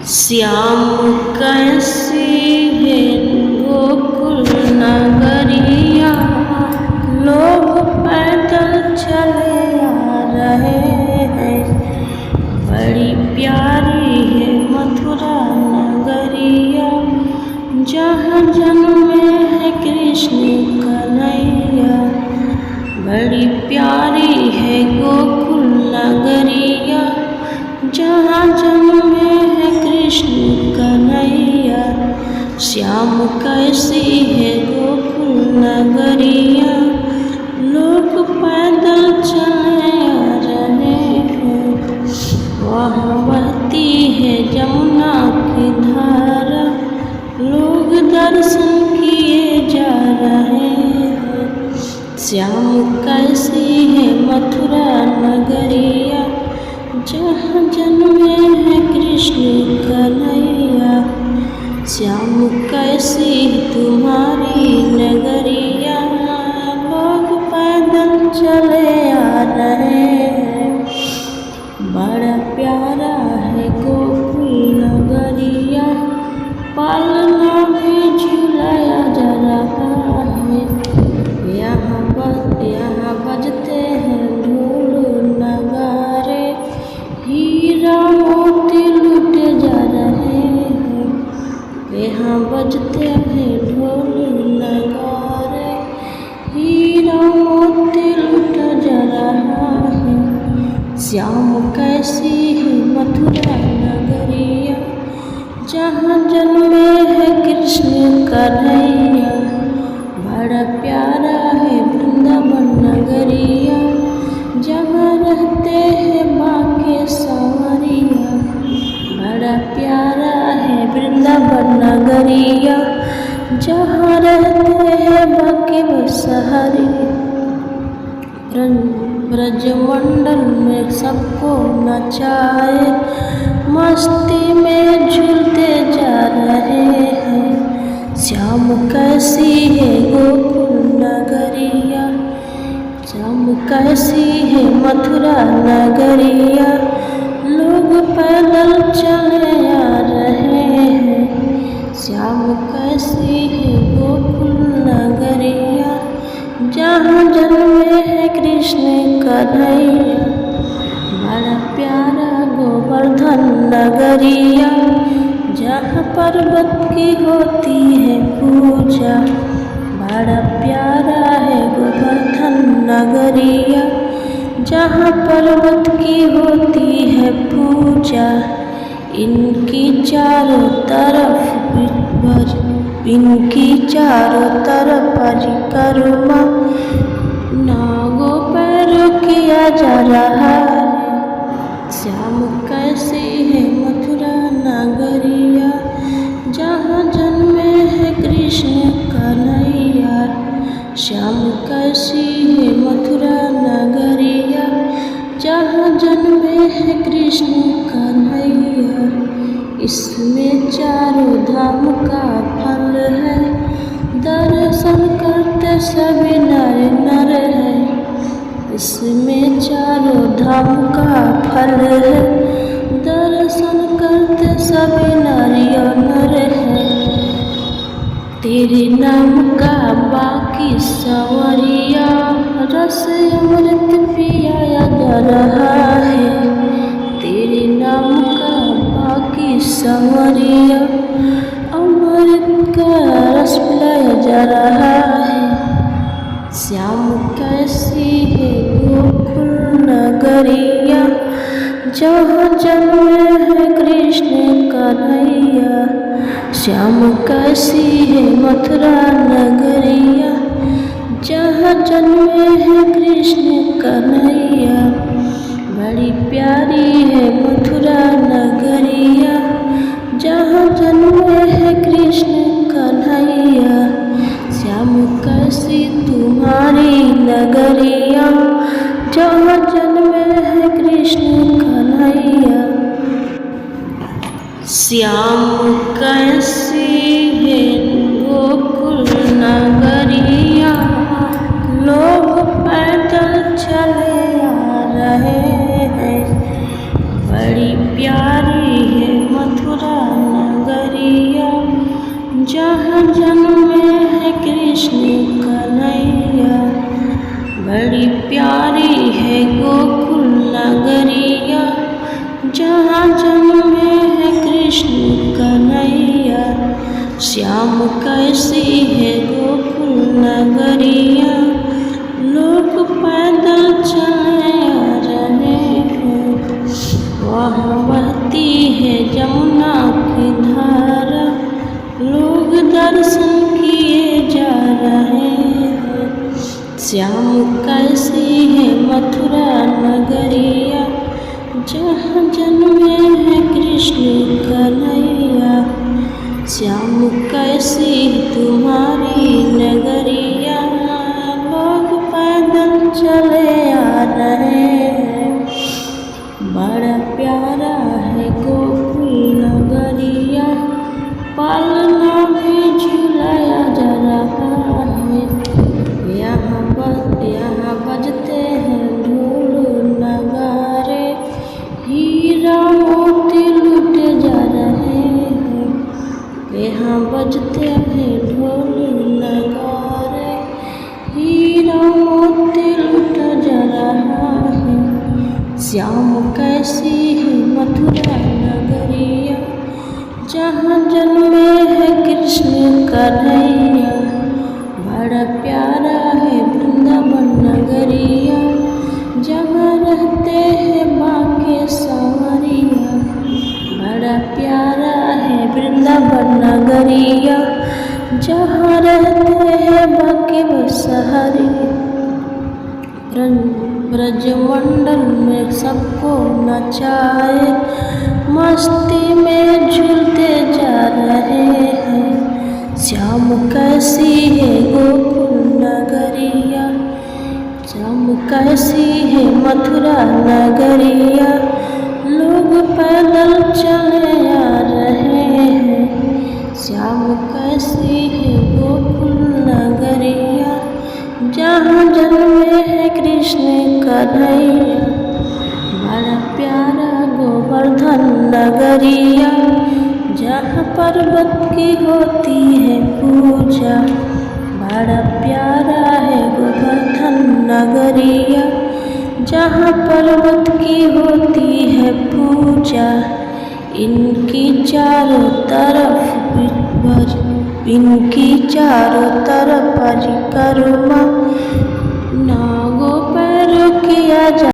श्याम कैसी है गोकुल नगरिया, लोग पैदल चले आ रहे हैं। बड़ी प्यारी है मथुरा नगरिया, जहाँ जन्मे है कृष्ण कन्हैया। बड़ी प्यारी है गोकुल नगरिया, जहाँ जन्मे है कृष्ण कन्हैया। श्याम कैसी है गोकुल नगरिया, लोग पैदल चले आ रहे हैं। वहाँ बहती है जमुना की धारा, लोग दर्शन किए जा रहे हैं। श्याम कैसी है मथुरा नगरिया, जहाँ जन्मे है कृष्ण कन्हैया। श्याम कैसी तुम्हारी नगरिया, लोग पैदल चले आ रहे हैं। बड़ा प्यारा है गोकुल नगरिया, पालना भी झुलाया जा रहा है। यहाँ बजते हैं ढोल नगारे, हीरा मोती लूटे जा रहे हैं। यहाँ बजते हैं ढोल नगारे, हीरा मोती लूटा जा रहा है। श्याम कैसी है मथुरा नगरिया, जहाँ जन्मे है कृष्ण कन्हैया। बड़ा प्यारा है वृंदावन नगरिया, जहाँ रहते हैं बाके सांवरिया। बड़ा प्यारा है वृंदावन नगरिया, जहाँ रहते हैं बाके बसहरिया। ब्रजमंडल में सबको नचाए, मस्ती में झूलते जा रहे हैं। श्याम कैसी है गोकुल नगरिया, श्याम कैसी है मथुरा नगरिया, लोग पैदल चले आ रहे हैं। श्याम कैसी है गोकुल नगरिया, जहाँ जन्मे है कृष्ण कन्हैया। बड़ा प्यारा गोवर्धन नगरिया, जहाँ पर्वत की होती है पूजा। बड़ा प्यारा है गोवर्धन नगरिया, जहाँ पर्वत की होती है पूजा। इनकी चारों तरफ परिक्रमा नागों पर किया जा रहा है। श्याम कैसी है मथुरा नगरिया, जहाँ जन्मे है कृष्ण कन्हैया। श्याम कैसी है मथुरा नगरिया, जहाँ जन्मे है कृष्ण कन्हैया। इसमें चारों धाम का फल है, दर्शन करते सभी नर है। इसमें चारों धाम का फल है, दर्शन करते सभी नर है। तेरे नाम का बाकी संवरिया, रस अमृत पियाया जा रहा है। तेरे नाम का बाकी संवरिया, अमृत का रस पिलाया जा रहा है। श्याम कैसी है गोकुल नगरिया, जहाँ जन्मे है कृष्ण कन्हैया। श्याम कैसी है मथुरा नगरिया, जहाँ जन्मे है कृष्ण कन्हैया। बड़ी प्यारी है मथुरा नगरिया, जहाँ जन्मे है कृष्ण कन्हैया। श्याम कैसी तुम्हारी नगरिया, जहाँ जन्मे है कृष्ण कन्हैया। श्याम कैसी है गोकुल नगरिया, लोग पैदल चले आ रहे हैं। बड़ी प्यारी है मथुरा जहाँ जन्मे है कृष्ण कन्हैया। बड़ी प्यारी है गोकुल नगरिया, जहाँ जन्मे है कृष्ण कन्हैया। श्याम कैसी है गोकुल नगरिया, लोग पैदल चले आ रहे हैं। वहाँ बहती है जमुना की धारा, लोग दर्शन किए जा रहे हैं। श्याम कैसी है मथुरा नगरिया, जहाँ जन्मे है कृष्ण कन्हैया। श्याम कैसी तुम्हारी नगरिया, लोग पैदल चले आ रहे हैं। बड़ा प्यारा है गोकुल नगरिया, पालना भी झुलाया जा रहा है। यहाँ बजते हैं ढोल नगारे, हीरा मोती लूटे जा रहे हैं। यहाँ बजते हैं ढोल नगारे, हीरा मोती लूटा जा रहा है। श्याम कैसी है मथुरा नगरिया, जहाँ जन्मे है कृष्ण कन्हैया। बड़ा प्यारा है वृंदावन नगरिया, जहाँ रहते हैं बाके सांवरिया। बड़ा प्यारा है वृंदावन नगरिया, जहाँ रहते हैं बाके बसहरिया। ब्रजमंडल में सबको नचाए, मस्ती में झूलते जा रहे हैं। श्याम कैसी है गोकुल नगरिया, श्याम कैसी है मथुरा नगरिया, लोग पैदल चले आ रहे हैं। श्याम कैसी है गोकुल नगरिया, जहाँ जन्मे है कृष्ण कन्हैया। बड़ा प्यारा गोवर्धन नगरिया, जहाँ पर्वत की होती है पूजा। बड़ा प्यारा है गोवर्धन नगरिया, जहाँ पर्वत की होती है पूजा। इनकी चारों तरफ परिक्रमा, नागों पर किया जा